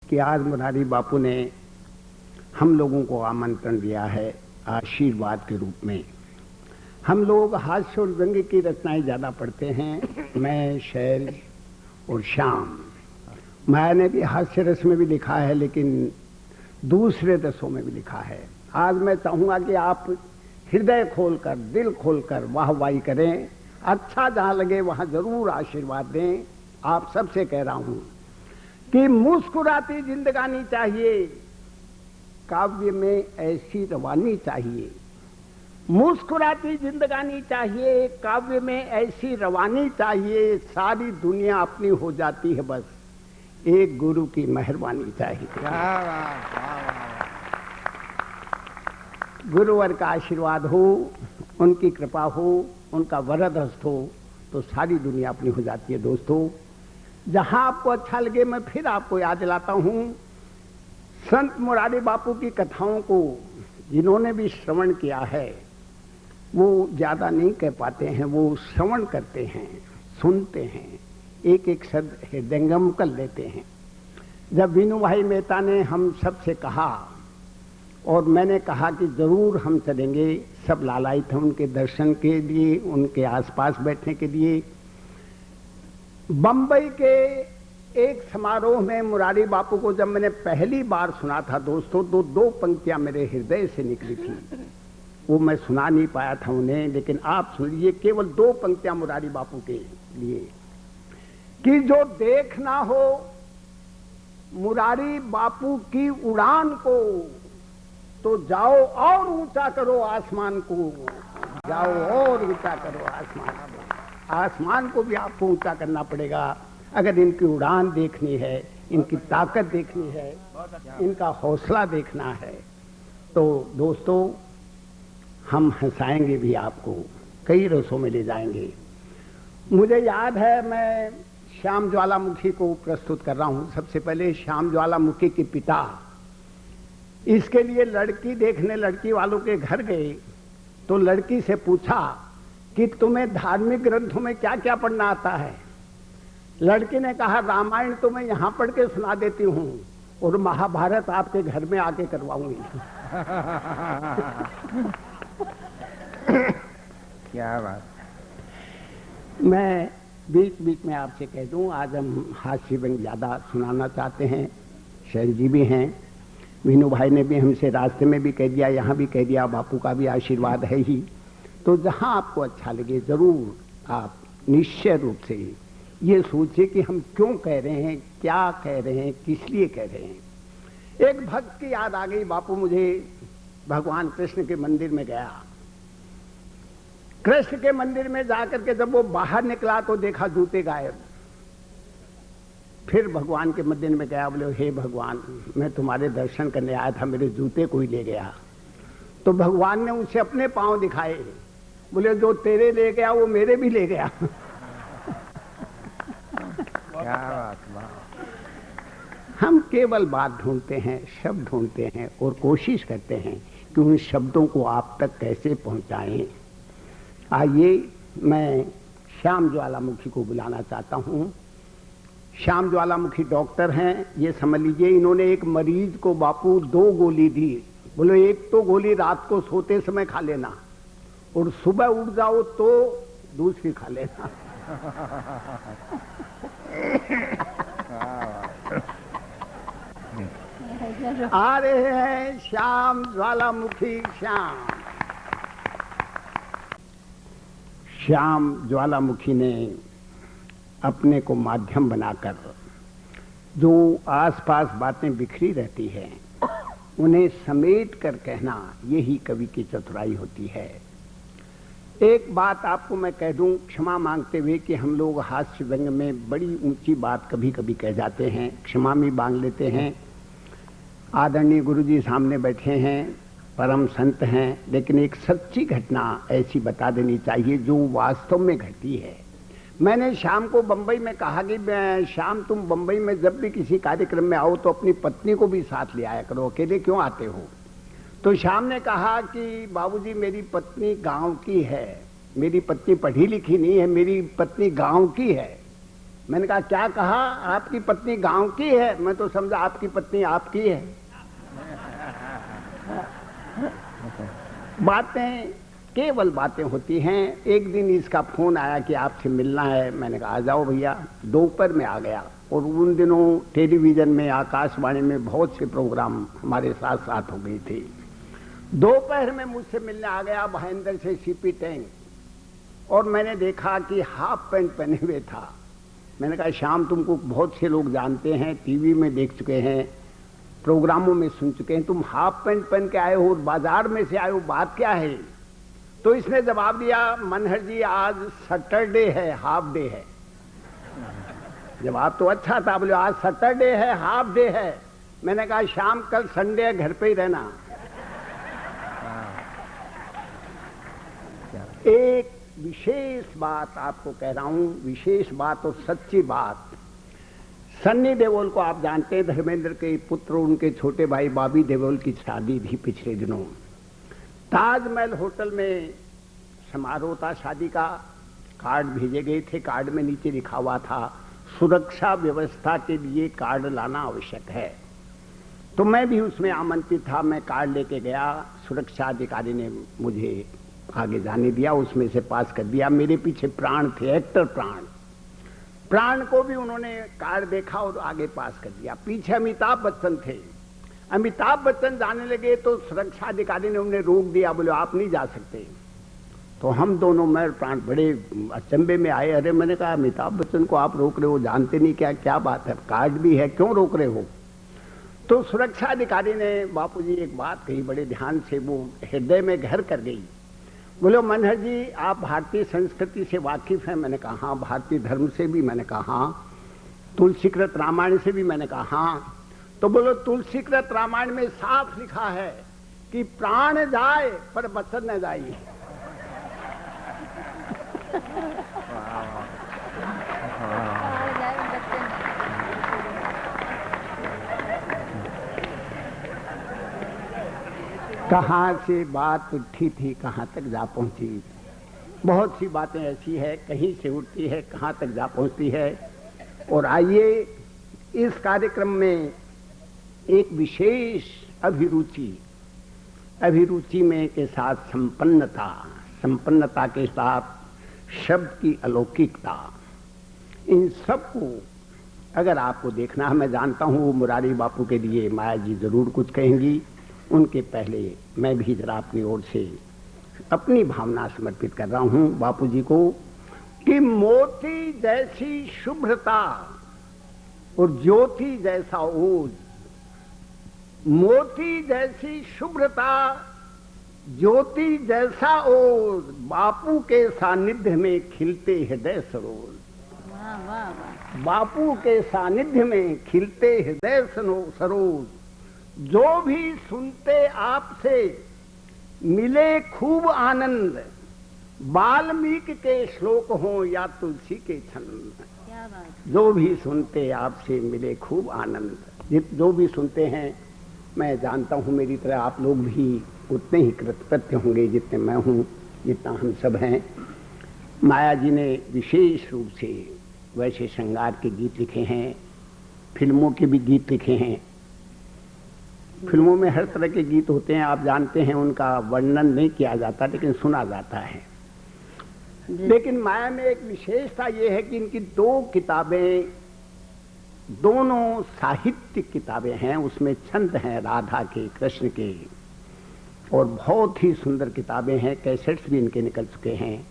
कि आज मुरारी बापू ने हम लोगों को आमंत्रण दिया है आशीर्वाद के रूप में। हम लोग हास्य और व्यंग्य की रचनाएं ज़्यादा पढ़ते हैं, मैं, शैल और श्याम। मैंने भी हास्य रस में भी लिखा है, लेकिन दूसरे रसों में भी लिखा है। आज मैं चाहूँगा कि आप हृदय खोलकर, दिल खोलकर वाहवाही करें, अच्छा जहाँ लगे वहाँ जरूर आशीर्वाद दें। आप सबसे कह रहा हूँ कि मुस्कुराती जिंदगानी चाहिए, काव्य में ऐसी रवानी चाहिए। मुस्कुराती जिंदगानी चाहिए, काव्य में ऐसी रवानी चाहिए। सारी दुनिया अपनी हो जाती है, बस एक गुरु की मेहरबानी चाहिए। गुरुवर का आशीर्वाद हो, उनकी कृपा हो, उनका वरद हस्त हो तो सारी दुनिया अपनी हो जाती है। दोस्तों, जहां आपको अच्छा लगे मैं फिर आपको याद दिलाता हूं, संत मुरारी बापू की कथाओं को जिन्होंने भी श्रवण किया है वो ज्यादा नहीं कह पाते हैं, वो श्रवण करते हैं, सुनते हैं, एक एक शब्द हृदयंगम कर लेते हैं। जब वीनू भाई मेहता ने हम सब से कहा और मैंने कहा कि जरूर हम चलेंगे, सब लालायित थे उनके दर्शन के लिए, उनके आसपास बैठने के लिए। बंबई के एक समारोह में मुरारी बापू को जब मैंने पहली बार सुना था दोस्तों, तो दो पंक्तियां मेरे हृदय से निकली थी। वो मैं सुना नहीं पाया था उन्हें, लेकिन आप सुन लीजिए केवल दो पंक्तियां मुरारी बापू के लिए कि जो देखना हो मुरारी बापू की उड़ान को, तो जाओ और ऊंचा करो आसमान को, जाओ और ऊंचा करो आसमान को। आसमान को भी आपको ऊंचा करना पड़ेगा अगर इनकी उड़ान देखनी है, इनकी ताकत देखनी है, इनका हौसला देखना है। तो दोस्तों, हम हंसाएंगे भी आपको, कई रसों में ले जाएंगे। मुझे याद है मैं श्याम ज्वालामुखी को प्रस्तुत कर रहा हूं। सबसे पहले श्याम ज्वालामुखी के पिता इसके लिए लड़की देखने लड़की वालों के घर गए, तो लड़की से पूछा कि तुम्हें धार्मिक ग्रंथों में क्या क्या पढ़ना आता है। लड़की ने कहा रामायण तो मैं यहां पढ़ के सुना देती हूं और महाभारत आपके घर में आके करवाऊंगी। क्या बात। मैं बीच बीच में आपसे कह दूं, आज हम हास्य व्यंग्य ज्यादा सुनाना चाहते हैं। शैल जी भी हैं, वीनू भाई ने भी हमसे रास्ते में भी कह दिया, यहाँ भी कह दिया, बापू का भी आशीर्वाद है ही। तो जहाँ आपको अच्छा लगे जरूर आप निश्चय रूप से ये सोचिए कि हम क्यों कह रहे हैं, क्या कह रहे हैं, किस लिए कह रहे हैं। एक भक्त की याद आ गई। बापू मुझे भगवान कृष्ण के मंदिर में गया। कृष्ण के मंदिर में जाकर के जब वो बाहर निकला तो देखा जूते गायब। फिर भगवान के मंदिर में गया, बोले हे भगवान, मैं तुम्हारे दर्शन करने आया था, मेरे जूते कोई ले गया। तो भगवान ने उसे अपने पांव दिखाए, बोले जो तेरे ले गया वो मेरे भी ले गया। क्या बात। हम केवल बात ढूंढते हैं, शब्द ढूंढते हैं और कोशिश करते हैं कि उन शब्दों को आप तक कैसे पहुंचाएं। आइए, मैं श्याम ज्वालामुखी को बुलाना चाहता हूं। श्याम ज्वालामुखी डॉक्टर हैं, ये समझ लीजिए। इन्होंने एक मरीज को बापू 2 गोली दी। बोलो एक तो गोली रात को सोते समय खा लेना और सुबह उठ जाओ तो दूसरी खा लेना। आ रहे हैं श्याम ज्वालामुखी। श्याम ज्वालामुखी ने अपने को माध्यम बनाकर जो आसपास बातें बिखरी रहती हैं उन्हें समेट कर कहना, यही कवि की चतुराई होती है। एक बात आपको मैं कह दूं, क्षमा मांगते हुए, कि हम लोग हास्य व्यंग्य में बड़ी ऊंची बात कभी कभी कह जाते हैं, क्षमा भी मांग लेते हैं। आदरणीय गुरुजी सामने बैठे हैं, परम संत हैं, लेकिन एक सच्ची घटना ऐसी बता देनी चाहिए जो वास्तव में घटी है। मैंने शाम को बंबई में कहा कि शाम तुम बंबई में जब भी किसी कार्यक्रम में आओ तो अपनी पत्नी को भी साथ ले आया करो, अकेले क्यों आते हो। तो शाम ने कहा कि बाबूजी मेरी पत्नी गांव की है, मेरी पत्नी पढ़ी लिखी नहीं है, मेरी पत्नी गांव की है। मैंने कहा क्या कहा? आपकी पत्नी गांव की है? मैं तो समझा आपकी पत्नी आपकी है। बातें केवल बातें होती हैं। एक दिन इसका फोन आया कि आपसे मिलना है। मैंने कहा आ जाओ भैया। दोपहर में आ गया। और उन दिनों टेलीविजन में, आकाशवाणी में बहुत से प्रोग्राम हमारे साथ साथ हो गए थे। दोपहर में मुझसे मिलने आ गया भाईंदर से सीपी टैंक, और मैंने देखा कि हाफ पैंट पहने हुए था। मैंने कहा श्याम, तुमको बहुत से लोग जानते हैं, टीवी में देख चुके हैं, प्रोग्रामों में सुन चुके हैं, तुम हाफ पैंट पहन के आए हो और बाजार में से आए हो, बात क्या है? तो इसने जवाब दिया, मनहर जी आज सैटरडे है, हाफ डे है। जवाब तो अच्छा था। बोले आज सैटरडे है, हाफ डे है। मैंने कहा शाम कल संडे है, घर पे ही रहना। एक विशेष बात आपको कह रहा हूं, विशेष बात और सच्ची बात। सन्नी देओल को आप जानते हैं, धर्मेंद्र के पुत्र, उनके छोटे भाई बॉबी देओल की शादी थी पिछले दिनों। ताजमहल होटल में समारोह था शादी का। कार्ड भेजे गए थे। कार्ड में नीचे लिखा हुआ था सुरक्षा व्यवस्था के लिए कार्ड लाना आवश्यक है। तो मैं भी उसमें आमंत्रित था। मैं कार्ड लेके गया। सुरक्षा अधिकारी ने मुझे आगे जाने दिया, उसमें से पास कर दिया। मेरे पीछे प्राण थे, एक्टर प्राण को भी उन्होंने कार्ड देखा और आगे पास कर दिया। पीछे अमिताभ बच्चन थे। अमिताभ बच्चन जाने लगे तो सुरक्षा अधिकारी ने उन्हें रोक दिया। बोले आप नहीं जा सकते। तो हम दोनों, मैं और प्राण, बड़े अचंभे में आए। अरे मैंने कहा अमिताभ बच्चन को आप रोक रहे हो, जानते नहीं क्या बात है, कार्ड भी है, क्यों रोक रहे हो? तो सुरक्षा अधिकारी ने बापूजी एक बात कही बड़े ध्यान से, वो हृदय में घर कर गई। बोले मनहर जी आप भारतीय संस्कृति से वाकिफ हैं? मैंने कहा हाँ। भारतीय धर्म से भी? मैंने कहा हाँ। तुलसीकृत रामायण से भी? मैंने कहा हाँ। तो बोलो तुलसीकृत रामायण में साफ लिखा है कि प्राण जाए पर वचन न जाए। कहाँ से बात उठी थी कहाँ तक जा पहुंची। बहुत सी बातें ऐसी है, कहीं से उठती है कहाँ तक जा पहुंचती है। और आइए इस कार्यक्रम में एक विशेष अभिरुचि में के साथ संपन्नता के साथ शब्द की अलौकिकता, इन सब को अगर आपको देखना है, मैं जानता हूँ वो मुरारी बापू के लिए माया जी जरूर कुछ कहेंगी। उनके पहले मैं भी जरा अपनी ओर से अपनी भावना समर्पित कर रहा हूँ बापू जी को कि मोती जैसी शुभ्रता और ज्योति जैसा ओज, मोती जैसी शुभ्रता, ज्योति जैसा ओज, बापू के सानिध्य में खिलते हृदय सरोज। बापू के सानिध्य में खिलते हृदय सरोज, जो भी सुनते आपसे मिले खूब आनंद, वाल्मीकि के श्लोक हो या तुलसी के छंद। जो भी सुनते आपसे मिले खूब आनंद। जो भी सुनते हैं, मैं जानता हूँ मेरी तरह आप लोग भी उतने ही कृतकृत्य होंगे जितने मैं हूँ, जितना हम सब हैं। माया जी ने विशेष रूप से वैसे श्रृंगार के गीत लिखे हैं, फिल्मों के भी गीत लिखे हैं। फिल्मों में हर तरह के गीत होते हैं, आप जानते हैं, उनका वर्णन नहीं किया जाता लेकिन सुना जाता है। लेकिन माया में एक विशेषता यह है कि इनकी दो किताबें, दोनों साहित्यिक किताबें हैं। उसमें छंद हैं राधा के, कृष्ण के, और बहुत ही सुंदर किताबें हैं। कैसेट्स भी इनके निकल चुके हैं।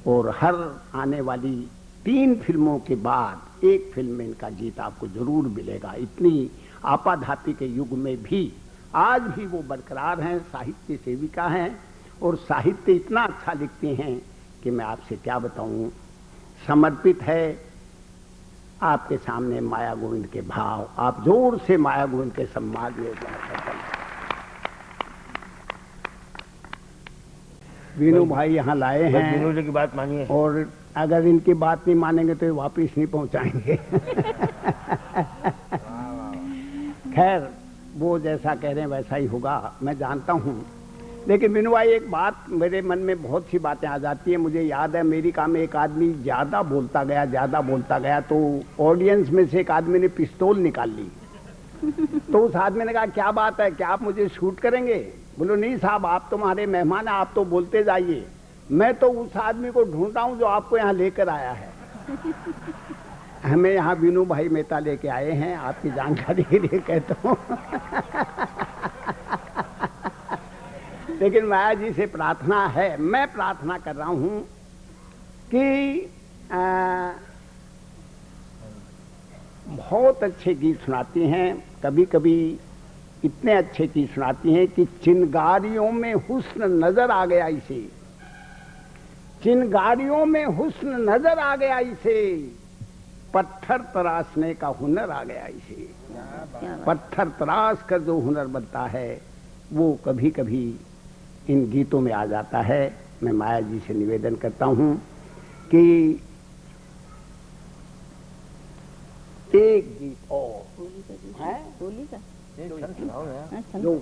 और हर आने वाली 3 फिल्मों के बाद एक फिल्म में इनका गीत आपको जरूर मिलेगा। इतनी आपाधापी के युग में भी आज भी वो बरकरार हैं, साहित्य सेविका हैं और साहित्य इतना अच्छा लिखते हैं कि मैं आपसे क्या बताऊं। समर्पित है आपके सामने माया गोविंद के भाव। आप जोर से माया गोविंद के सम्मान में वीनू भाई यहाँ लाए हैं। वीनू जी की बात मानिए, और अगर इनकी बात नहीं मानेंगे तो वापिस नहीं पहुंचाएंगे। खैर वो जैसा कह रहे हैं वैसा ही होगा। मैं जानता हूं लेकिन मीनू भाई एक बात मेरे मन में बहुत सी बातें आ जाती है। मुझे याद है अमेरिका में एक आदमी ज्यादा बोलता गया तो ऑडियंस में से एक आदमी ने पिस्तौल निकाल ली। तो उस आदमी ने कहा क्या बात है, क्या आप मुझे शूट करेंगे? बोलो नहीं साहब, आप तुम्हारे मेहमान हैं, आप तो बोलते जाइए, मैं तो उस आदमी को ढूंढ रहा हूं जो आपको यहाँ लेकर आया है। हमें यहाँ वीनू भाई मेहता लेके आए हैं, आपकी जानकारी के लिए कहता हूँ। लेकिन माया जी से प्रार्थना है, मैं प्रार्थना कर रहा हूं कि बहुत अच्छे गीत सुनाती हैं, कभी कभी इतने अच्छे गीत सुनाती हैं कि चिनगारियों में हुस्न नजर आ गया इसे, चिनगारियों में हुस्न नजर आ गया इसे, पत्थर तराशने का हुनर आ गया इसे। पत्थर तराश कर जो हुनर बनता है वो कभी कभी इन गीतों में आ जाता है। मैं माया जी से निवेदन करता हूं कि एक गीत और है जो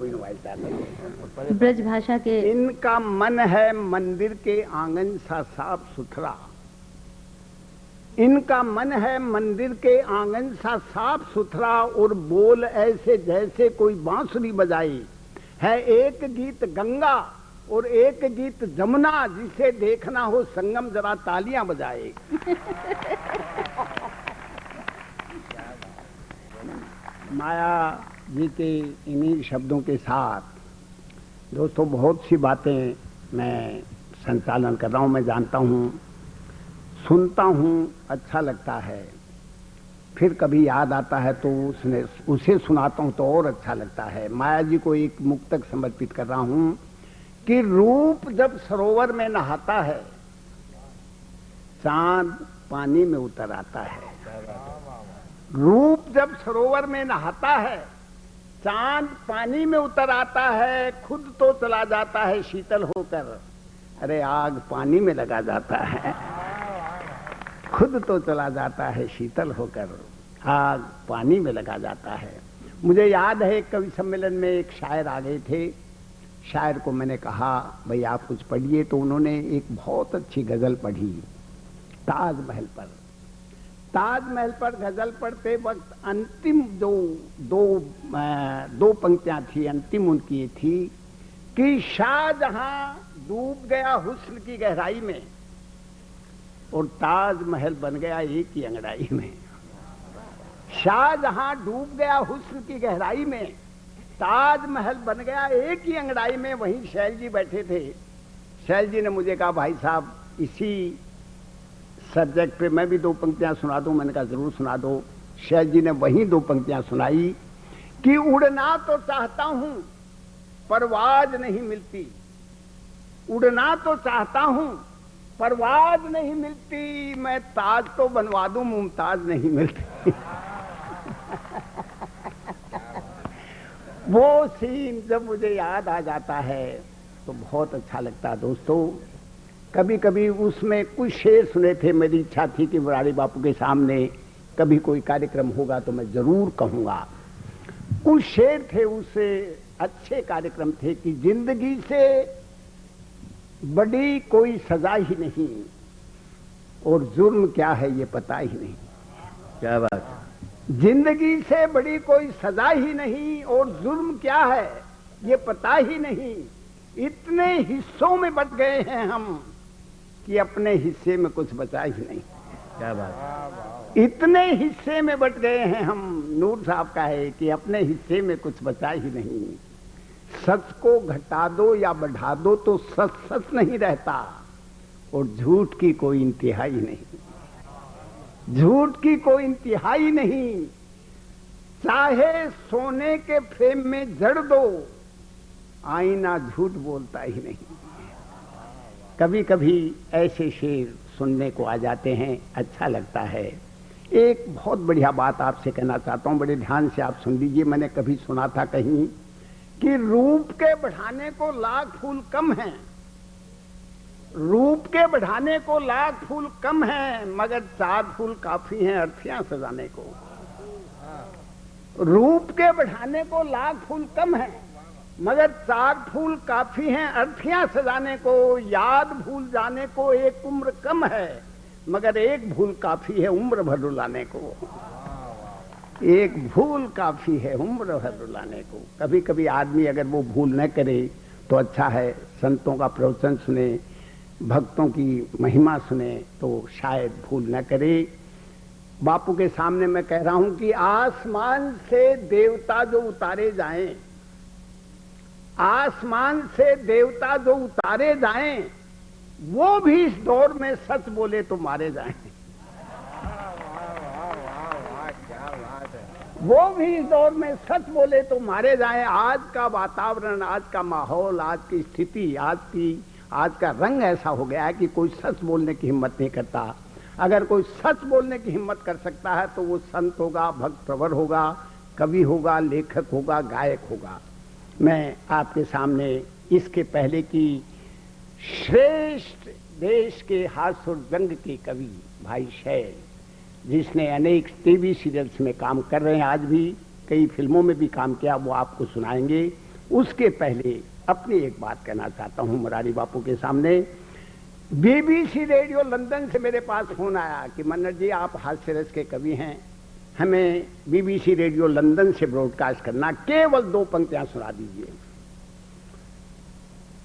ब्रज भाषा के। इनका मन है मंदिर के आंगन सा साफ सुथरा, इनका मन है मंदिर के आंगन सा साफ सुथरा, और बोल ऐसे जैसे कोई बांसुरी बजाए। है एक गीत गंगा और एक गीत जमुना, जिसे देखना हो संगम जरा तालियां बजाए। माया जी के इन्हीं शब्दों के साथ दोस्तों बहुत सी बातें मैं संचालन कर रहा हूं। मैं जानता हूं, सुनता हूं, अच्छा लगता है, फिर कभी याद आता है तो उसे सुनाता हूं तो और अच्छा लगता है। माया जी को एक मुक्तक समर्पित कर रहा हूं कि रूप जब सरोवर में नहाता है, चांद पानी में उतर आता है। रूप जब सरोवर में नहाता है, चांद पानी में उतर आता है, खुद तो चला जाता है शीतल होकर, अरे आग पानी में लगा जाता है। खुद तो चला जाता है शीतल होकर, आग पानी में लगा जाता है। मुझे याद है एक कवि सम्मेलन में एक शायर आ गए थे, शायर को मैंने कहा भाई आप कुछ पढ़िए, तो उन्होंने एक बहुत अच्छी गजल पढ़ी ताजमहल पर। ताजमहल पर गजल पढ़ते वक्त अंतिम जो दो पंक्तियां थी, अंतिम उनकी ये थी कि शाहजहां डूब गया हुस्न की गहराई में और ताजमहल बन गया एक ही अंगड़ाई में। शाहजहां डूब गया हुस्न की गहराई में, ताजमहल बन गया एक ही अंगड़ाई में। वहीं शैल जी बैठे थे, शैल जी ने मुझे कहा भाई साहब इसी सब्जेक्ट पे मैं भी दो पंक्तियां सुना दूं। मैंने कहा जरूर सुना दो। शैल जी ने वहीं दो पंक्तियां सुनाई कि उड़ना तो चाहता हूं परवाज नहीं मिलती, उड़ना तो चाहता हूं परवाज नहीं मिलती, मैं ताज तो बनवा दूं मुमताज नहीं मिलती। वो सीन जब मुझे याद आ जाता है तो बहुत अच्छा लगता है दोस्तों। कभी कभी उसमें कुछ शेर सुने थे, मेरी इच्छा थी कि मुरारी बापू के सामने कभी कोई कार्यक्रम होगा तो मैं जरूर कहूंगा। कुछ शेर थे, उससे अच्छे कार्यक्रम थे कि जिंदगी से बड़ी कोई सजा ही नहीं और जुर्म क्या है ये पता ही नहीं। क्या बात, जिंदगी से बड़ी कोई सजा ही नहीं और जुर्म क्या है ये पता ही नहीं। इतने हिस्सों में बट गए हैं हम कि अपने हिस्से में कुछ बचा ही नहीं। क्या बात, इतने हिस्से में बट गए हैं हम, नूर साहब का है कि अपने हिस्से में कुछ बचा ही नहीं। सच को घटा दो या बढ़ा दो तो सच सच नहीं रहता और झूठ की कोई इंतहाई नहीं, झूठ की कोई इंतहाई नहीं। चाहे सोने के फ्रेम में जड़ दो, आईना झूठ बोलता ही नहीं। कभी कभी ऐसे शेर सुनने को आ जाते हैं, अच्छा लगता है। एक बहुत बढ़िया बात आपसे कहना चाहता हूं, बड़े ध्यान से आप सुन लीजिए। मैंने कभी सुना था कहीं कि रूप के बढ़ाने को लाख फूल कम हैं, रूप के बढ़ाने को लाख फूल कम हैं, मगर 4 फूल काफी हैं अर्थियां सजाने को। रूप के बढ़ाने को लाख फूल कम हैं, मगर 4 फूल काफी हैं अर्थियां सजाने को, याद भूल जाने को एक उम्र कम है, मगर एक भूल काफी है उम्र भर रुलाने को। एक भूल काफी है उम्र भर रुलाने को। कभी कभी आदमी अगर वो भूल न करे तो अच्छा है, संतों का प्रवचन सुने, भक्तों की महिमा सुने तो शायद भूल न करे। बापू के सामने मैं कह रहा हूं कि आसमान से देवता जो उतारे जाएं, आसमान से देवता जो उतारे जाएं, वो भी इस दौर में सच बोले तो मारे जाएं। वो भी इस दौर में सच बोले तो मारे जाएं। आज का वातावरण, आज का माहौल, आज की स्थिति, आज का रंग ऐसा हो गया है कि कोई सच बोलने की हिम्मत नहीं करता। अगर कोई सच बोलने की हिम्मत कर सकता है तो वो संत होगा, भक्त प्रवर होगा, कवि होगा, लेखक होगा, गायक होगा। मैं आपके सामने इसके पहले की श्रेष्ठ देश के हास्य व्यंग के कवि भाई शैल, जिसने अनेक टीवी सीरियल्स में काम कर रहे हैं, आज भी कई फिल्मों में भी काम किया, वो आपको सुनाएंगे। उसके पहले अपनी एक बात कहना चाहता हूं मुरारी बापू के सामने। बीबीसी रेडियो लंदन से मेरे पास फोन आया कि मन्नत जी आप हास्य रस के कवि हैं, हमें बीबीसी रेडियो लंदन से ब्रॉडकास्ट करना, केवल 2 पंक्तियां सुना दीजिए।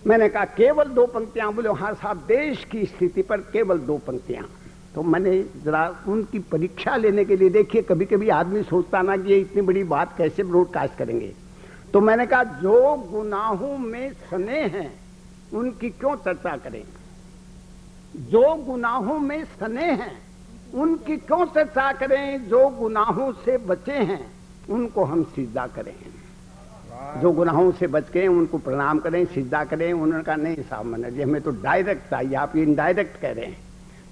मैंने कहा केवल 2 पंक्तियां? बोले हाँ साहब, देश की स्थिति पर केवल 2 पंक्तियां। तो मैंने जरा उनकी परीक्षा लेने के लिए, देखिए कभी कभी आदमी सोचता ना कि ये इतनी बड़ी बात कैसे ब्रॉडकास्ट करेंगे, तो मैंने कहा जो गुनाहों में सने हैं उनकी क्यों चर्चा करें, जो गुनाहों में सने हैं उनकी क्यों चर्चा करें, जो गुनाहों से बचे हैं उनको हम सिजदा करें, जो गुनाहों से बच गए उनको प्रणाम करें, सिजदा करें। उन्होंने कहा नहीं साहब मन्नत जी, हमें तो डायरेक्ट चाहिए, आप ये इनडायरेक्ट कह रहे हैं,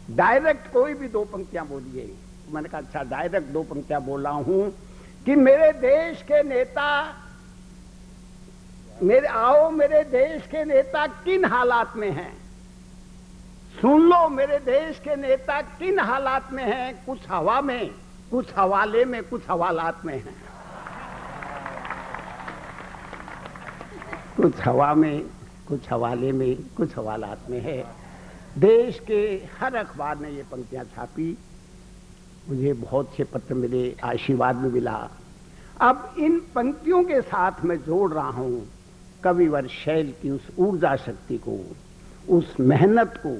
डायरेक्ट कोई भी 2 पंक्तियां बोलिए। मैंने कहा अच्छा डायरेक्ट 2 पंक्तियां बोल रहा हूं कि मेरे देश के नेता, मेरे देश के नेता किन हालात में हैं, सुन लो मेरे देश के नेता किन हालात में हैं, कुछ हवा में, कुछ हवाले में, कुछ हवालात में हैं। कुछ हवा में, कुछ हवाले में, कुछ हवालात में है। देश के हर अखबार ने ये पंक्तियां छापी, मुझे बहुत से पत्र मिले, आशीर्वाद भी मिला। अब इन पंक्तियों के साथ मैं जोड़ रहा हूं कविवर शैल की उस ऊर्जा शक्ति को, उस मेहनत को,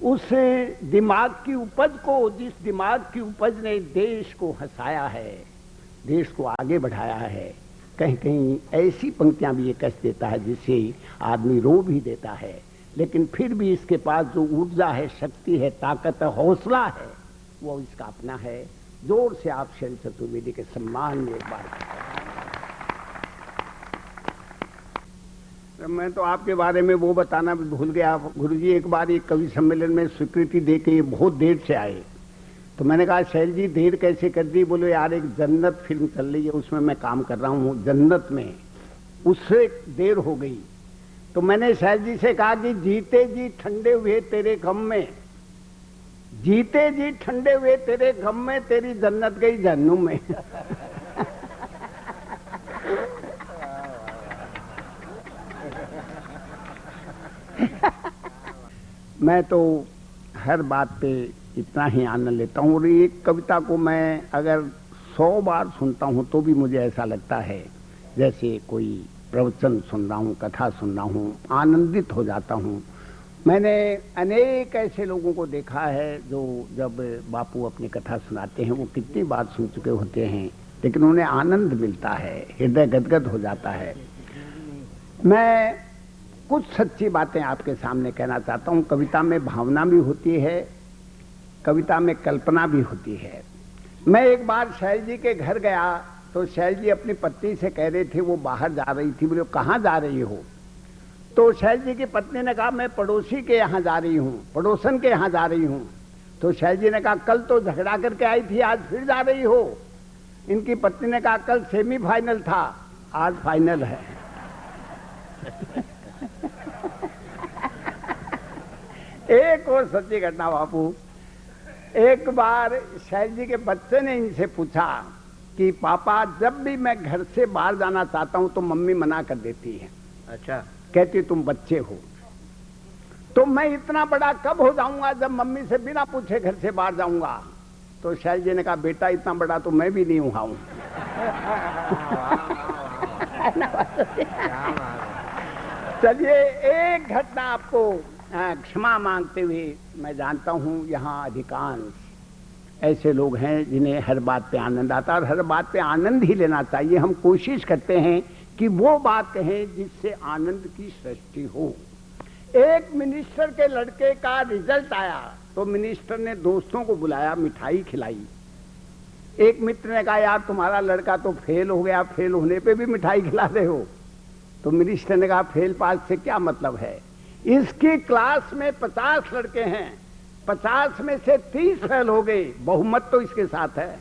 उस दिमाग की उपज को, जिस दिमाग की उपज ने देश को हंसाया है, देश को आगे बढ़ाया है। कहीं कहीं ऐसी पंक्तियां भी ये कष्ट देता है जिससे आदमी रो भी देता है, लेकिन फिर भी इसके पास जो ऊर्जा है, शक्ति है, ताकत है, हौसला है, वो इसका अपना है। जोर से आप शैल चतुर्वेदी के सम्मान में एक बार। मैं तो आपके बारे में वो बताना भी भूल गया। गुरुजी एक बार एक कवि सम्मेलन में स्वीकृति दे के बहुत देर से आए, तो मैंने कहा शैल जी देर कैसे कर दी? बोले यार एक जन्नत फिल्म चल रही है, उसमें मैं काम कर रहा हूँ जन्नत में, उससे देर हो गई। तो मैंने शैल जी से कहा कि जीते जी ठंडे हुए तेरे गम में, जीते जी ठंडे हुए तेरे गम में, तेरी जन्नत गई जहन्नुम में। मैं तो हर बात पे इतना ही आनंद लेता हूँ, और एक कविता को मैं अगर 100 बार सुनता हूँ तो भी मुझे ऐसा लगता है जैसे कोई प्रवचन सुन रहा हूँ, कथा सुन रहा हूँ, आनंदित हो जाता हूँ। मैंने अनेक ऐसे लोगों को देखा है जो जब बापू अपनी कथा सुनाते हैं वो कितनी बार सुन चुके होते हैं, लेकिन उन्हें आनंद मिलता है, हृदय गदगद हो जाता है। मैं कुछ सच्ची बातें आपके सामने कहना चाहता हूँ। कविता में भावना भी होती है, कविता में कल्पना भी होती है। मैं एक बार शैल जी के घर गया तो शैल जी अपनी पत्नी से कह रहे थे, वो बाहर जा रही थी। बोले कहाँ जा रही हो? तो शैल जी की पत्नी ने कहा मैं पड़ोसी के यहाँ जा रही हूँ, पड़ोसन के यहाँ जा रही हूँ। तो शैल जी ने कहा कल तो झगड़ा करके आई थी, आज फिर जा रही हो? इनकी पत्नी ने कहा कल सेमीफाइनल था, आज फाइनल है। एक और सच्ची घटना बापू, एक बार शैल जी के बच्चे ने इनसे पूछा कि पापा जब भी मैं घर से बाहर जाना चाहता हूं तो मम्मी मना कर देती है। अच्छा। कहती तुम बच्चे हो। तो मैं इतना बड़ा कब हो जाऊंगा जब मम्मी से बिना पूछे घर से बाहर जाऊंगा? तो शैल जी ने कहा बेटा इतना बड़ा तो मैं भी नहीं हुआ हूं। चलिए एक घटना आपको क्षमा मांगते हुए, मैं जानता हूं यहाँ अधिकांश ऐसे लोग हैं जिन्हें हर बात पे आनंद आता है और हर बात पे आनंद ही लेना चाहिए। हम कोशिश करते हैं कि वो बात कहें जिससे आनंद की सृष्टि हो। एक मिनिस्टर के लड़के का रिजल्ट आया तो मिनिस्टर ने दोस्तों को बुलाया, मिठाई खिलाई। एक मित्र ने कहा यार तुम्हारा लड़का तो फेल हो गया, फेल होने पे भी मिठाई खिला रहे हो। तो मिनिस्टर ने कहा फेल पास से क्या मतलब है, इसकी क्लास में 50 लड़के हैं, 50 में से 30 फेल हो गए, बहुमत तो इसके साथ है।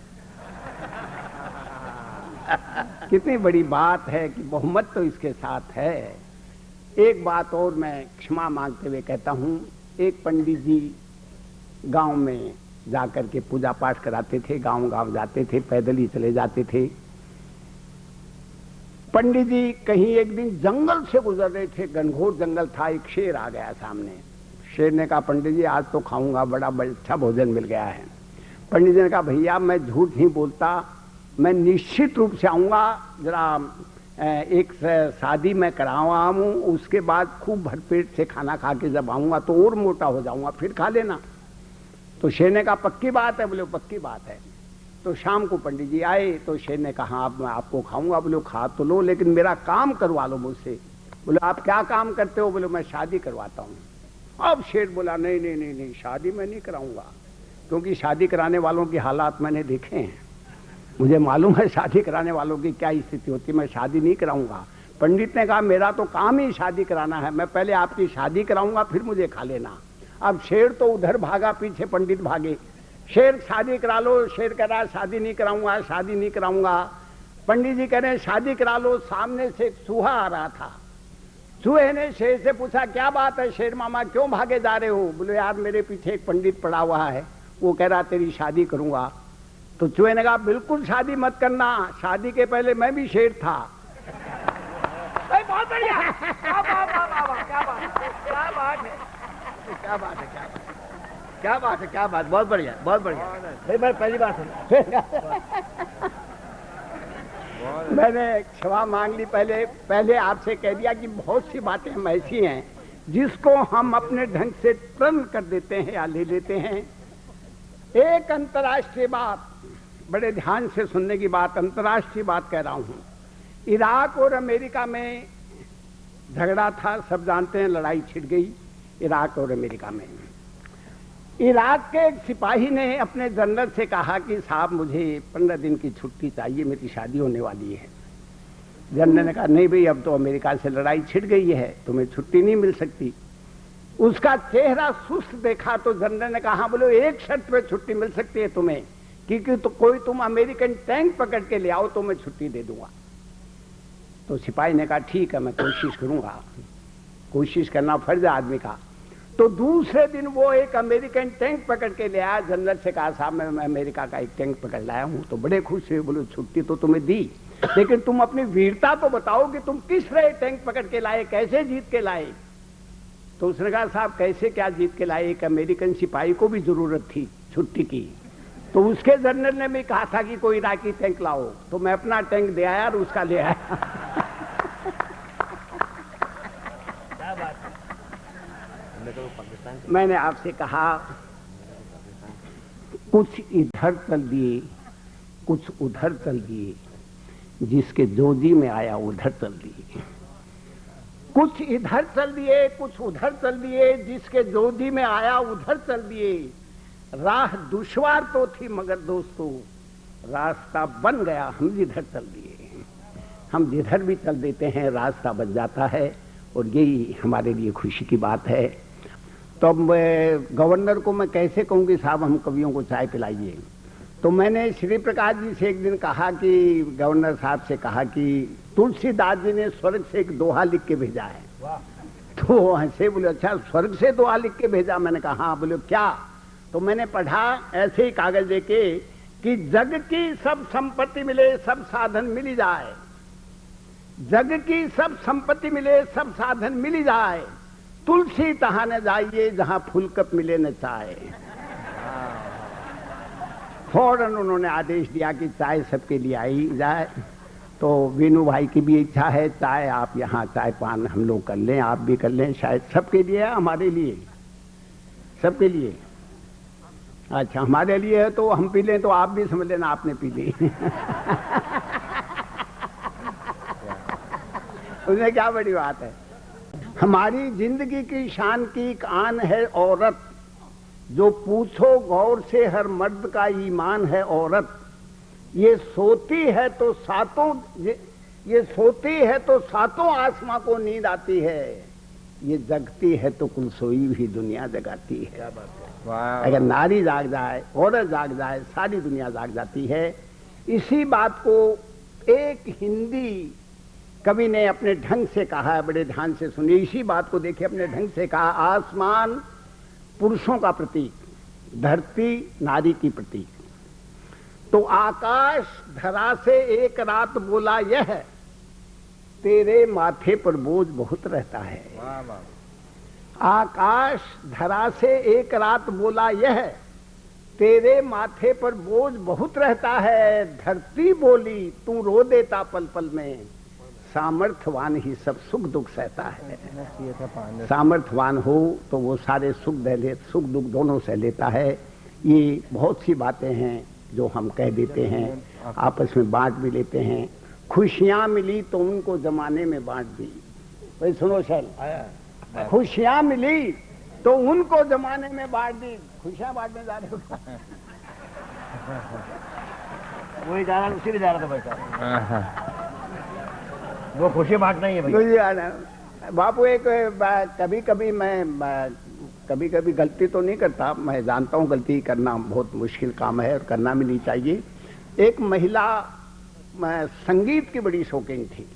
कितनी बड़ी बात है कि बहुमत तो इसके साथ है। एक बात और मैं क्षमा मांगते हुए कहता हूं, एक पंडित जी गांव में जाकर के पूजा पाठ कराते थे, गांव गांव जाते थे, पैदल ही चले जाते थे। पंडित जी कहीं एक दिन जंगल से गुजर रहे थे, घनघोर जंगल था, एक शेर आ गया सामने। शेर ने कहा पंडित जी आज तो खाऊंगा, बड़ा अच्छा भोजन मिल गया है। पंडित जी ने कहा भैया मैं झूठ नहीं बोलता, मैं निश्चित रूप से आऊंगा, जरा एक शादी में करावा हूं, उसके बाद खूब भरपेट से खाना खा के जब आऊंगा तो और मोटा हो जाऊंगा, फिर खा लेना। तो शेर ने कहा पक्की बात है? बोले पक्की बात है। तो शाम को पंडित जी आए तो शेर ने कहा आप मैं आपको खाऊंगा। बोले खा तो लो लेकिन मेरा काम करवा लो मुझसे। बोले आप क्या काम करते हो? बोले मैं शादी करवाता हूँ। अब शेर बोला नहीं नहीं नहीं नहीं, शादी मैं नहीं कराऊंगा, क्योंकि शादी कराने वालों की हालात मैंने देखे हैं, मुझे मालूम है शादी कराने वालों की क्या स्थिति होती है, मैं शादी नहीं कराऊंगा। पंडित ने कहा मेरा तो काम ही शादी कराना है, मैं पहले आपकी शादी कराऊंगा फिर मुझे खा लेना। अब शेर तो उधर भागा, पीछे पंडित भागे। शेर शादी करा लो, शेर कह रहा शादी नहीं कराऊंगा, शादी नहीं कराऊंगा। पंडित जी कह रहे शादी करा लो। सामने से एक चूहा आ रहा था, चूहे ने शेर से पूछा क्या बात है शेर मामा, क्यों भागे जा रहे हो? बोले यार मेरे पीछे एक पंडित पड़ा हुआ है, वो कह रहा तेरी शादी करूंगा। तो चूहे ने कहा बिल्कुल शादी मत करना, शादी के पहले मैं भी शेर था। बहुत बढ़िया, क्या बात है, क्या बात है, क्या बात है, क्या बात है, क्या बात है, क्या बात, बहुत बढ़िया, बहुत बढ़िया। मैं पहली बार सुना। मैंने क्षमा मांग ली, पहले आपसे कह दिया कि बहुत सी बातें हम ऐसी हैं जिसको हम अपने ढंग से टर्न कर देते हैं या ले लेते हैं। एक अंतर्राष्ट्रीय बात, बड़े ध्यान से सुनने की बात, अंतर्राष्ट्रीय बात कह रहा हूं। इराक और अमेरिका में झगड़ा था, सब जानते हैं, लड़ाई छिड़ गई इराक और अमेरिका में। इराक के एक सिपाही ने अपने जनरल से कहा कि साहब मुझे 15 दिन की छुट्टी चाहिए, मेरी शादी होने वाली है। जनरल ने कहा नहीं भाई अब तो अमेरिका से लड़ाई छिड़ गई है, तुम्हें छुट्टी नहीं मिल सकती। उसका चेहरा सुस्त देखा तो जनरल ने कहा बोलो एक शर्त पे छुट्टी मिल सकती है तुम्हें, क्योंकि तो कोई तुम अमेरिकन टैंक पकड़ के ले आओ तो मैं छुट्टी दे दूंगा। तो सिपाही ने कहा ठीक है मैं कोशिश करूंगा, कोशिश करना फर्ज है आदमी का। तो दूसरे दिन वो एक अमेरिकन टैंक पकड़ के ले आया। जनरल से कहा साहब मैं अमेरिका का एक टैंक पकड़ लाया हूं। तो बड़े खुश हुए, बोलो छुट्टी तो तुम्हें दी, लेकिन तुम अपनी वीरता तो बताओ कि तुम किस तरह टैंक पकड़ के लाए, कैसे जीत के लाए। तो उसने कहा साहब कैसे क्या जीत के लाए, एक अमेरिकन सिपाही को भी जरूरत थी छुट्टी की, तो उसके जनरल ने भी कहा था कि कोई इराकी टैंक लाओ, तो मैं अपना टैंक दे आया और उसका ले आया। मैंने आपसे कहा कुछ इधर चल दिए, कुछ उधर चल दिए, जिसके जोजी में आया उधर चल दिए। कुछ इधर चल दिए, कुछ उधर चल दिए, जिसके जोजी में आया उधर चल दिए। राह दुश्वार तो थी मगर दोस्तों रास्ता बन गया, हम जिधर चल दिए। हम जिधर भी चल देते हैं रास्ता बन जाता है, और यही हमारे लिए खुशी की बात है। तो अब गवर्नर को मैं कैसे कहूँगी साहब हम कवियों को चाय पिलाइए। तो मैंने श्री प्रकाश जी से एक दिन कहा कि गवर्नर साहब से कहा कि तुलसीदास जी ने स्वर्ग से एक दोहा लिख के भेजा है। तो हंसे, बोले अच्छा स्वर्ग से दोहा लिख के भेजा? मैंने कहा हाँ। बोले क्या? तो मैंने पढ़ा ऐसे ही कागज देके कि जग की सब संपत्ति मिले, सब साधन मिल जाए, जग की सब संपत्ति मिले, सब साधन मिल जाए, तुलसी तहां न जाइए जहां फूलकप मिले न चाय। फौरन उन्होंने आदेश दिया कि चाय सबके लिए आई जाए। तो वीनू भाई की भी इच्छा है चाय, आप यहाँ चाय पान हम लोग कर लें, आप भी कर लें, शायद सबके लिए है, हमारे लिए, सबके लिए। अच्छा, हमारे लिए है तो हम पी लें, तो आप भी समझ लेना आपने पी ली। उसमें क्या बड़ी बात है। हमारी जिंदगी की शान की एक आन है औरत, जो पूछो गौर से हर मर्द का ईमान है औरत। ये सोती है तो ये सोती है तो सातों आसमां को नींद आती है, ये जगती है तो कुल सोई हुई दुनिया जगाती है। अगर नारी जाग जाए, औरत जाग जाए, सारी दुनिया जाग जाती है। इसी बात को एक हिंदी कवि ने अपने ढंग से कहा है, बड़े ध्यान से सुनिए। इसी बात को देखिए, अपने ढंग से कहा, आसमान पुरुषों का प्रतीक, धरती नारी की प्रतीक। तो आकाश धरा से एक रात बोला यह, तेरे माथे पर बोझ बहुत रहता है। आकाश धरा से एक रात बोला यह, तेरे माथे पर बोझ बहुत रहता है। धरती बोली तू रो देता पल पल में, सामर्थ्यवान ही सब सुख दुख सहता है। सामर्थ्यवान हो तो वो सारे सुख दुख दोनों सह लेता है। ये बहुत सी बातें हैं जो हम कह देते हैं, आपस में बांट भी लेते हैं। खुशियां मिली तो उनको जमाने में बांट दी। भाई सुनो शैल, खुशियां मिली तो उनको जमाने में बांट दी। खुशियां बांटने जा रहे हो? वही जा रहा, उसी में जा रहा था भाई साहब, वो खुशी बांटना ही है भाई। बापू एक कभी कभी गलती तो नहीं करता, मैं जानता हूँ गलती करना बहुत मुश्किल काम है और करना भी नहीं चाहिए। एक महिला संगीत की बड़ी शौकीन थी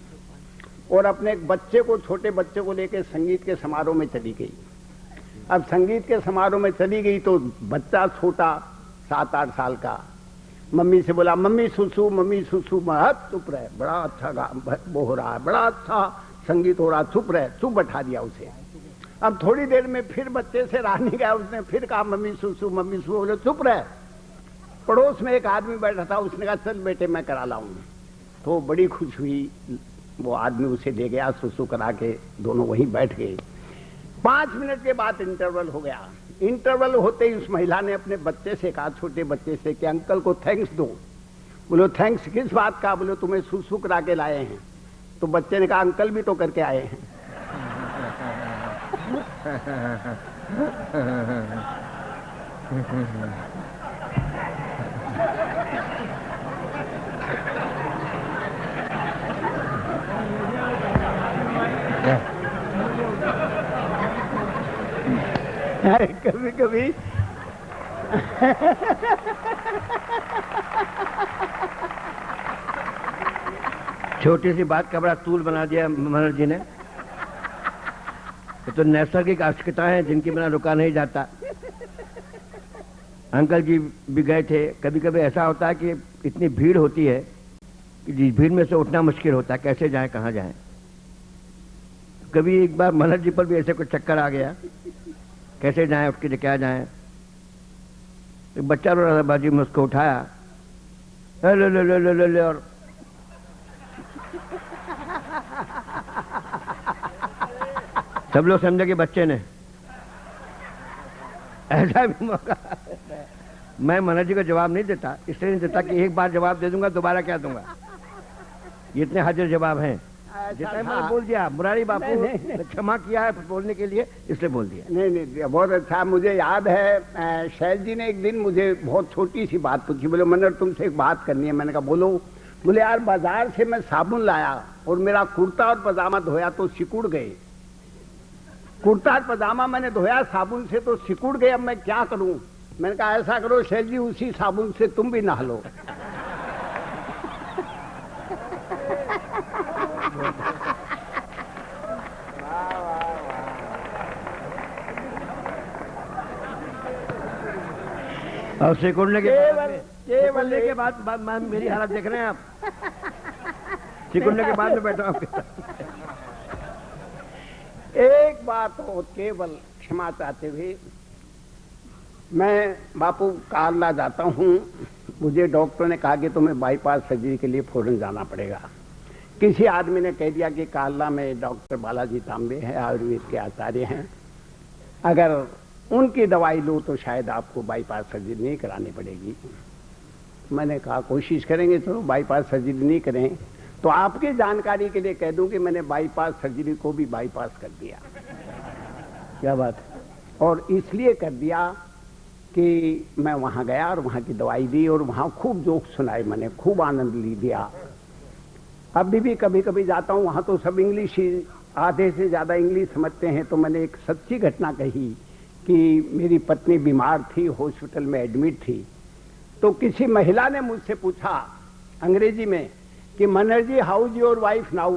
और अपने एक बच्चे को, छोटे बच्चे को लेकर संगीत के समारोह में चली गई। अब संगीत के समारोह में चली गई तो बच्चा छोटा 7-8 साल का मम्मी से बोला, मम्मी सुसु, मम्मी सुसु। महत चुप रहे, बड़ा अच्छा वो हो रहा है, बड़ा अच्छा संगीत हो रहा, चुप रहे। चुप बैठा दिया उसे। अब थोड़ी देर में फिर बच्चे से रहा नहीं गया, उसने फिर कहा मम्मी सुसु, मम्मी सुसु। बोले चुप रहे। पड़ोस में एक आदमी बैठा था, उसने कहा चल बेटे मैं करा लाऊं। तो बड़ी खुश हुई, वो आदमी उसे ले गया, सुसु करा के दोनों वहीं बैठ गए। 5 मिनट के बाद इंटरवल हो गया। इंटरवल होते ही उस महिला ने अपने बच्चे से कहा, छोटे बच्चे से, कि अंकल को थैंक्स दो। बोलो थैंक्स किस बात का? बोलो तुम्हें सुसु करा के लाए हैं। तो बच्चे ने कहा अंकल भी तो करके आए हैं। कभी कभी छोटी सी बात का बड़ा तूल बना दिया मनोहर जी ने। तो नैसर्गिक आवश्यकताएं हैं जिनके बिना रुका नहीं जाता। अंकल जी भी गए थे। कभी कभी ऐसा होता है कि इतनी भीड़ होती है कि जिस भीड़ में से उठना मुश्किल होता है, कैसे जाएं कहाँ जाएं। कभी एक बार मनोहर जी पर भी ऐसे कुछ चक्कर आ गया, कैसे जाएं, उठ के क्या जाएं। एक बच्चा रो रहा था, बाजी में उसको उठाया, ले ले ले ले ले ले, और सब लोग समझे कि बच्चे ने। ऐसा भी मौका मैं मनोहर जी को जवाब नहीं देता, इसलिए नहीं देता कि एक बार जवाब दे दूंगा, दोबारा क्या दूंगा। ये इतने हाजिर जवाब हैं। जितना मैंने बोल दिया, मुरारी बापू ने क्षमा किया है बोलने के लिए, इसलिए बोल दिया। नहीं, बहुत अच्छा। मुझे याद है शैल जी ने एक दिन मुझे बहुत छोटी सी बात पूछी। बोले मनोहर तुमसे एक बात करनी है। मैंने कहा बोलो। बोले यार बाजार से मैं साबुन लाया और मेरा कुर्ता और पजामा धोया तो सिकुड़ गए। कुर्ता और पजामा मैंने धोया साबुन से तो सिकुड़ गए, अब मैं क्या करूं? मैंने कहा ऐसा करो शैल जी, उसी साबुन से तुम भी नहा लो। और सिकुड़ने के केवल बोलने के बाद मेरी हालत देख रहे हैं आप। सिकुड़ने के बाद में बैठा हूं आपके साथ। एक बात हो, केवल क्षमा चाहते हुए, मैं बापू कालना जाता हूँ, मुझे डॉक्टर ने कहा कि तुम्हें बाईपास सर्जरी के लिए फौरन जाना पड़ेगा। किसी आदमी ने कह दिया कि कालना में डॉक्टर बालाजी तांबे हैं, आयुर्वेद के आचार्य हैं, अगर उनकी दवाई लो तो शायद आपको बाईपास सर्जरी नहीं करानी पड़ेगी। मैंने कहा कोशिश करेंगे, चलो बाईपास सर्जरी नहीं करें तो आपकी जानकारी के लिए कह दूं कि मैंने बाईपास सर्जरी को भी बाईपास कर दिया। क्या बात है? और इसलिए कर दिया कि मैं वहां गया और वहां की दवाई दी और वहां खूब जोक सुनाए, मैंने खूब आनंद ली दिया। अभी भी कभी कभी जाता हूं वहां तो सब इंग्लिश ही, आधे से ज्यादा इंग्लिश समझते हैं। तो मैंने एक सच्ची घटना कही कि मेरी पत्नी बीमार थी, हॉस्पिटल में एडमिट थी, तो किसी महिला ने मुझसे पूछा अंग्रेजी में कि Manhar ji, how is your wife now?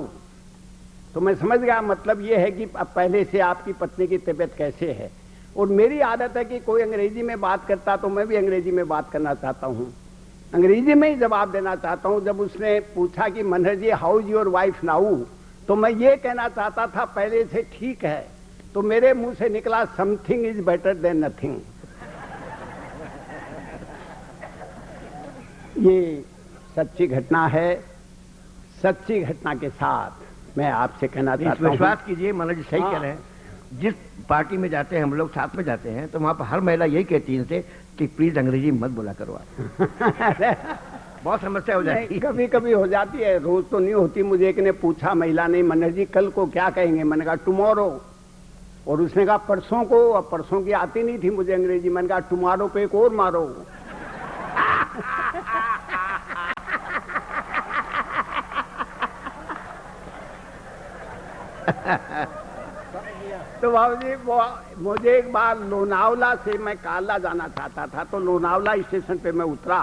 तो मैं समझ गया मतलब ये है कि अब पहले से आपकी पत्नी की तबीयत कैसे है। और मेरी आदत है कि कोई अंग्रेजी में बात करता तो मैं भी अंग्रेजी में बात करना चाहता हूँ, अंग्रेजी में ही जवाब देना चाहता हूँ। जब उसने पूछा कि Manhar ji how is your wife now, तो मैं ये कहना चाहता था पहले से ठीक है, तो मेरे मुंह से निकला something is better than nothing. ये सच्ची घटना है। सच्ची घटना के साथ मैं आपसे कहना चाहता हूँ, विश्वास कीजिए मनोज जी सही कह रहे हैं। जिस पार्टी में जाते हैं हम लोग, साथ में जाते हैं, तो वहां पर हर महिला यही कहती है इनसे कि प्लीज अंग्रेजी मत बोला करो आप। बहुत समस्या हो जाती है। कभी कभी हो जाती है, रोज तो नहीं होती। मुझे एक ने पूछा, महिला ने, मनहर जी कल को क्या कहेंगे? मैंने कहा टुमारो। और उसने कहा परसों को, और परसों की आती नहीं थी मुझे अंग्रेजी। मैंने कहा टुमारो पे एक और मारो। तो बाबू जी, मुझे एक बार लोनावला से मैं कालना जाना चाहता था, तो लोनावला स्टेशन पे मैं उतरा।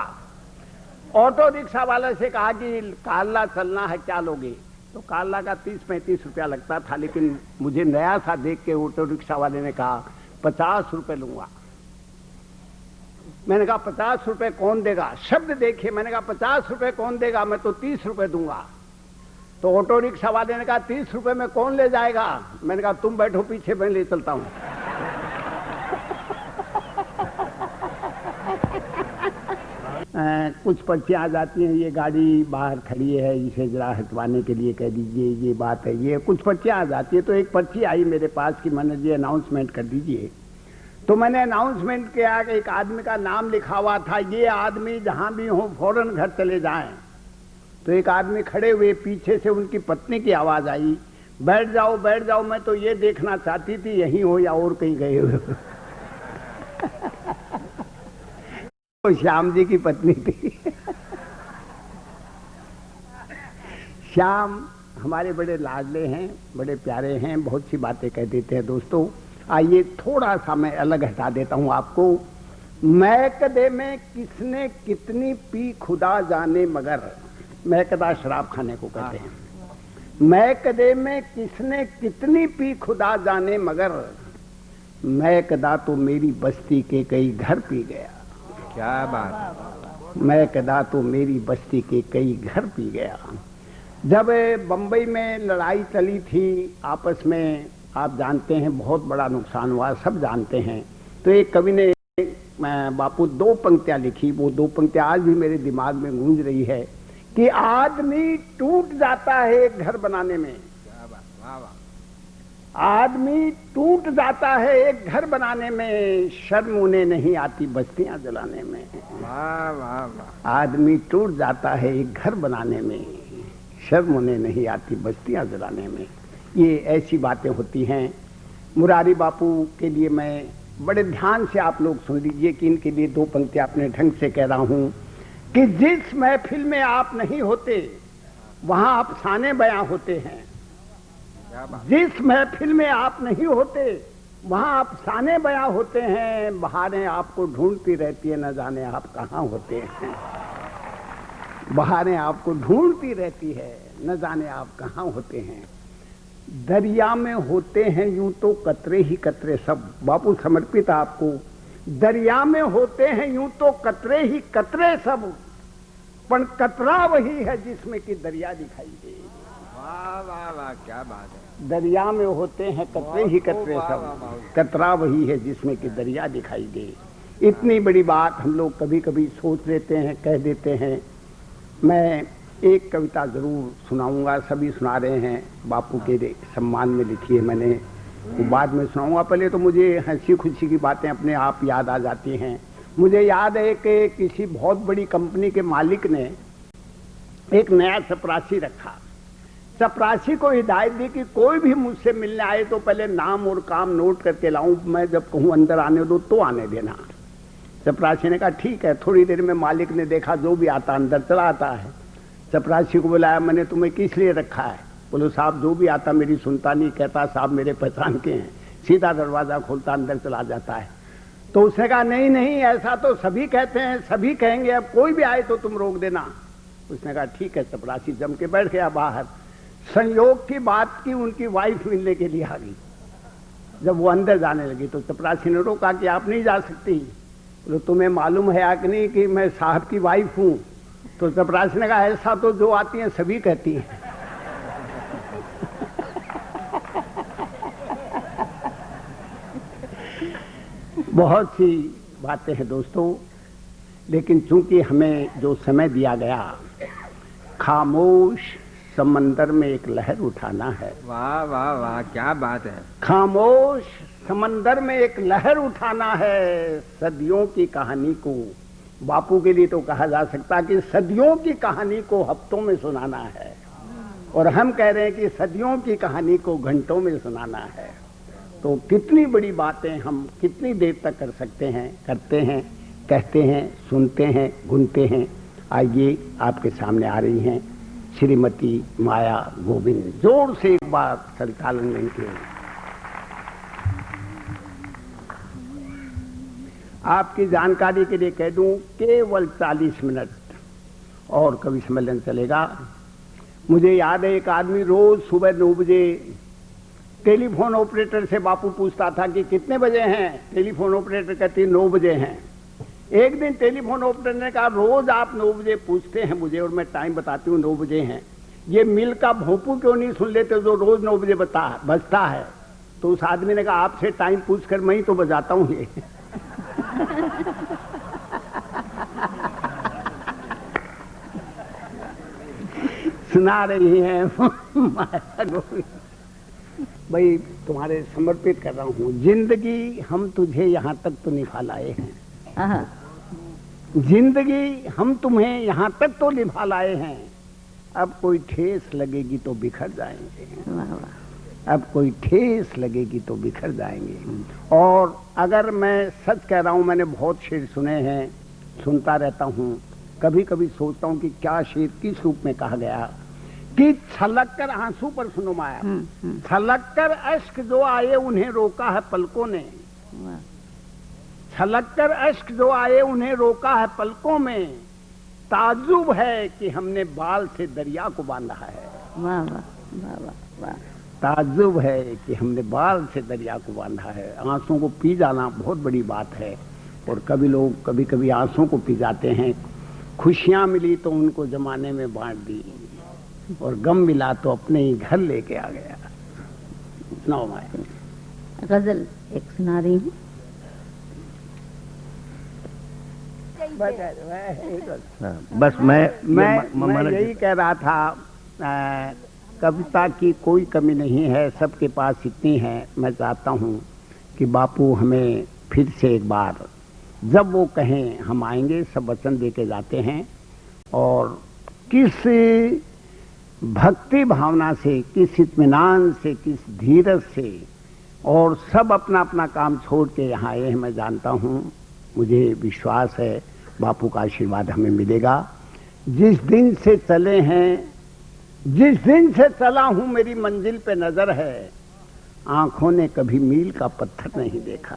ऑटो रिक्शा वाले से कहा कि कालना चलना है, क्या लोगे? तो कालना का 30-35 रुपया लगता था, लेकिन मुझे नया सा देख के ऑटो रिक्शा वाले ने कहा 50 रुपए लूंगा। मैंने कहा 50 रुपए कौन देगा? शब्द देखिए, मैंने कहा 50 रुपए कौन देगा, मैं तो 30 रुपए दूंगा। तो ऑटो रिक्शा वाले ने कहा 30 रुपए में कौन ले जाएगा? मैंने कहा तुम बैठो पीछे, मैं ले चलता हूं। कुछ पर्चियां आ जाती हैं, ये गाड़ी बाहर खड़ी है, इसे जरा हटवाने के लिए कह दीजिए, ये बात है। ये कुछ पर्चियां आ जाती है। तो एक पर्ची आई मेरे पास कि मनहर जी अनाउंसमेंट कर दीजिए। तो मैंने अनाउंसमेंट किया कि एक आदमी का नाम लिखा हुआ था, ये आदमी जहां भी हो फौरन घर चले जाएं। तो एक आदमी खड़े हुए, पीछे से उनकी पत्नी की आवाज आई, बैठ जाओ बैठ जाओ, मैं तो ये देखना चाहती थी यहीं हो या और कहीं गए हो। तो श्याम जी की पत्नी थी। श्याम हमारे बड़े लाडले हैं, बड़े प्यारे हैं, बहुत सी बातें कह देते हैं। दोस्तों आइए थोड़ा सा मैं अलग हटा देता हूं आपको। मैकदे में किसने कितनी पी खुदा जाने मगर, मैकदा शराब खाने को कहते हैं। मैकदे में किसने कितनी पी खुदा जाने मगर, मैकदा तो मेरी बस्ती के कई घर पी गया। क्या बात। मैकदा तो मेरी बस्ती के कई घर पी गया। जब बंबई में लड़ाई चली थी आपस में, आप जानते हैं बहुत बड़ा नुकसान हुआ, सब जानते हैं। तो एक कवि ने बापू 2 पंक्तियां लिखी, वो 2 पंक्तियां आज भी मेरे दिमाग में गूंज रही है कि आदमी टूट जाता है एक घर बनाने में। आदमी टूट जाता है एक घर बनाने में, शर्म उन्हें नहीं आती बस्तियां जलाने में। आदमी टूट जाता है एक घर बनाने में, शर्म उन्हें नहीं आती बस्तियां जलाने में। ये ऐसी बातें होती हैं। मुरारी बापू के लिए मैं बड़े ध्यान से आप लोग सुन लीजिए कि इनके लिए 2 पंक्तियां अपने ढंग से कह रहा हूं कि जिस महफिल में आप नहीं होते वहां अफसाने बयां होते हैं। जिस महफिल में आप नहीं होते वहां अफसाने बयां होते हैं। बहारें आपको ढूंढती रहती है, न जाने आप कहां होते हैं। बहारें आपको ढूंढती रहती है, न जाने आप कहां होते हैं। दरिया में होते हैं यूं तो कतरे ही कतरे सब। बापू समर्पित आपको दरिया में होते हैं यूं तो कतरे ही कतरे सब, पर कतरा वही है जिसमें कि दरिया दिखाई दे। वाह वाह वाह, क्या बात है। दरिया में होते हैं कतरे ही कतरे सब, कतरा वही है जिसमें कि दरिया दिखाई दे। इतनी बड़ी बात हम लोग कभी कभी सोच लेते हैं, कह देते हैं। मैं एक कविता जरूर सुनाऊंगा, सभी सुना रहे हैं, बापू के सम्मान में लिखी है मैंने, वो बाद में सुनाऊंगा। पहले तो मुझे हंसी खुशी की बातें अपने आप याद आ जाती हैं। मुझे याद है कि किसी बहुत बड़ी कंपनी के मालिक ने एक नया चपरासी रखा। चपरासी को हिदायत दी कि कोई भी मुझसे मिलने आए तो पहले नाम और काम नोट करके लाऊं, मैं जब कहूं अंदर आने दो तो आने देना। चपरासी ने कहा ठीक है। थोड़ी देर में मालिक ने देखा जो भी आता अंदर चला आता है। चपरासी को बुलाया, मैंने तुम्हें किस लिए रखा है? बोलो साहब जो भी आता मेरी सुनता नहीं, कहता साहब मेरे पहचान के हैं, सीधा दरवाजा खोलता अंदर चला जाता है। तो उसने कहा नहीं नहीं, ऐसा तो सभी कहते हैं, सभी कहेंगे, अब कोई भी आए तो तुम रोक देना। उसने कहा ठीक है। चपरासी जम के बैठ गया बाहर। संयोग की बात की उनकी वाइफ मिलने के लिए आ गई। जब वो अंदर जाने लगी तो चपरासी ने रोका कि आप नहीं जा सकती। बोलो तुम्हें मालूम है या कि नहीं कि मैं साहब की वाइफ हूं? तो चपरासी ने कहा ऐसा तो जो आती हैं सभी कहती हैं। बहुत सी बातें हैं दोस्तों, लेकिन चूंकि हमें जो समय दिया गया, खामोश समंदर में एक लहर उठाना है। वाह वाह वाह, क्या बात है। खामोश समंदर में एक लहर उठाना है, सदियों की कहानी को। बापू के लिए तो कहा जा सकता कि सदियों की कहानी को हफ्तों में सुनाना है, और हम कह रहे हैं कि सदियों की कहानी को घंटों में सुनाना है। तो कितनी बड़ी बातें हम कितनी देर तक कर सकते हैं, करते हैं, कहते हैं, सुनते हैं, गुनते हैं। आइए आपके सामने आ रही हैं श्रीमती माया गोविंद। जोर से एक बार संचालन इनके। आपकी जानकारी के लिए कह दूं, केवल 40 मिनट और कवि सम्मेलन चलेगा। मुझे याद है एक आदमी रोज सुबह 9 बजे टेलीफोन ऑपरेटर से बापू पूछता था कि कितने बजे हैं? टेलीफोन ऑपरेटर कहती 9 बजे हैं। एक दिन टेलीफोन ऑपरेटर ने कहा रोज आप 9 बजे पूछते हैं मुझे और मैं टाइम बताती हूँ 9 बजे हैं, ये मिल का भोंपू क्यों नहीं सुन लेते जो रोज 9 बजे बजता है? तो उस आदमी ने कहा आपसे टाइम पूछकर मैं ही तो बजाता हूँ ये। सुना रही हैं माया गोविंद। भाई तुम्हारे समर्पित कर रहा हूँ। जिंदगी हम तुझे यहाँ तक तो निभा लाए हैं, जिंदगी हम तुम्हें यहाँ तक तो निभा लाए हैं, अब कोई ठेस लगेगी तो बिखर जाएंगे। अब कोई ठेस लगेगी तो बिखर जाएंगे। और अगर मैं सच कह रहा हूँ, मैंने बहुत शेर सुने हैं, सुनता रहता हूँ, कभी कभी सोचता हूँ कि क्या शेर किस रूप में कहा गया कि छलक कर आंसू पर सुनो माया, छलक कर अश्क जो आए उन्हें रोका है पलकों ने, छलक कर अश्क जो आए उन्हें रोका है पलकों में, ताज्जुब है कि हमने बाल से दरिया को बांधा है। वाह वाह वाह वाह वाह। ताज्जुब है कि हमने बाल से दरिया को बांधा है। आंसुओं को पी जाना बहुत बड़ी बात है, और कभी लोग कभी कभी आंसुओं को पी जाते हैं। खुशियां मिली तो उनको जमाने में बांट दी, और गम मिला तो अपने ही घर लेके आ गया। सुनाओ माया। गजल एक सुना रही हूँ। बस मैं यही कह रहा था, कविता की कोई कमी नहीं है, सबके पास इतनी है। मैं चाहता हूँ कि बापू हमें फिर से एक बार, जब वो कहें हम आएंगे, सब वचन देके जाते हैं, और किस भक्ति भावना से, किस इत्मीनान से, किस धीरज से, और सब अपना अपना काम छोड़ के यहाँ आए हैं। मैं जानता हूँ, मुझे विश्वास है बापू का आशीर्वाद हमें मिलेगा। जिस दिन से चले हैं, जिस दिन से चला हूँ मेरी मंजिल पे नजर है, आंखों ने कभी मील का पत्थर नहीं देखा,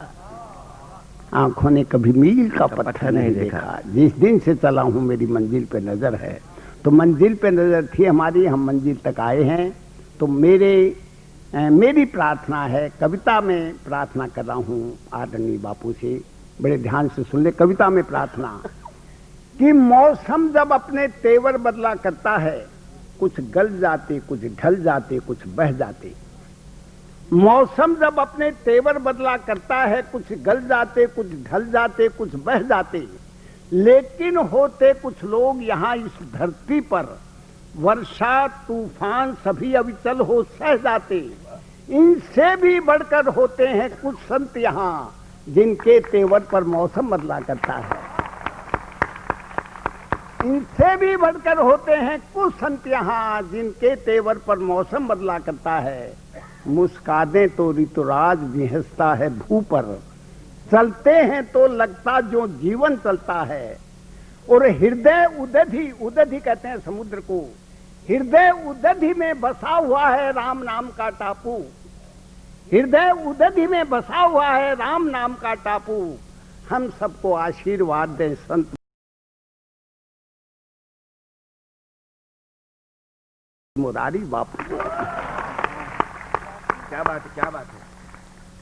आंखों ने कभी मील का पत्थर नहीं देखा। जिस दिन से चला हूँ मेरी मंजिल पे नजर है, तो मंजिल पे नजर थी हमारी, हम मंजिल तक आए हैं। तो मेरी प्रार्थना है, कविता में प्रार्थना कर रहा हूँ आदरणीय बापू से बड़े ध्यान से सुन ले, कविता में प्रार्थना कि मौसम जब अपने तेवर बदला करता है, कुछ गल जाते, कुछ ढल जाते, कुछ बह जाते। मौसम जब अपने तेवर बदला करता है, कुछ गल जाते, कुछ ढल जाते, कुछ बह जाते, लेकिन होते कुछ लोग यहाँ इस धरती पर, वर्षा तूफान सभी अविचल हो सह जाते। इनसे भी बढ़कर होते हैं कुछ संत यहाँ, जिनके तेवर पर मौसम बदला करता है। इनसे भी बढ़कर होते हैं कुछ संत यहाँ, जिनके तेवर पर मौसम बदला करता है। मुस्काने तो ऋतुराज विहसता है भू पर, चलते हैं तो लगता जो जीवन चलता है। और हृदय उदधि, उदधि कहते हैं समुद्र को, हृदय उदधि में बसा हुआ है राम नाम का टापू। हृदय उदधि में बसा हुआ है राम नाम का टापू। हम सबको आशीर्वाद दें संत मुरारी बापू। क्या बात है, क्या बात है।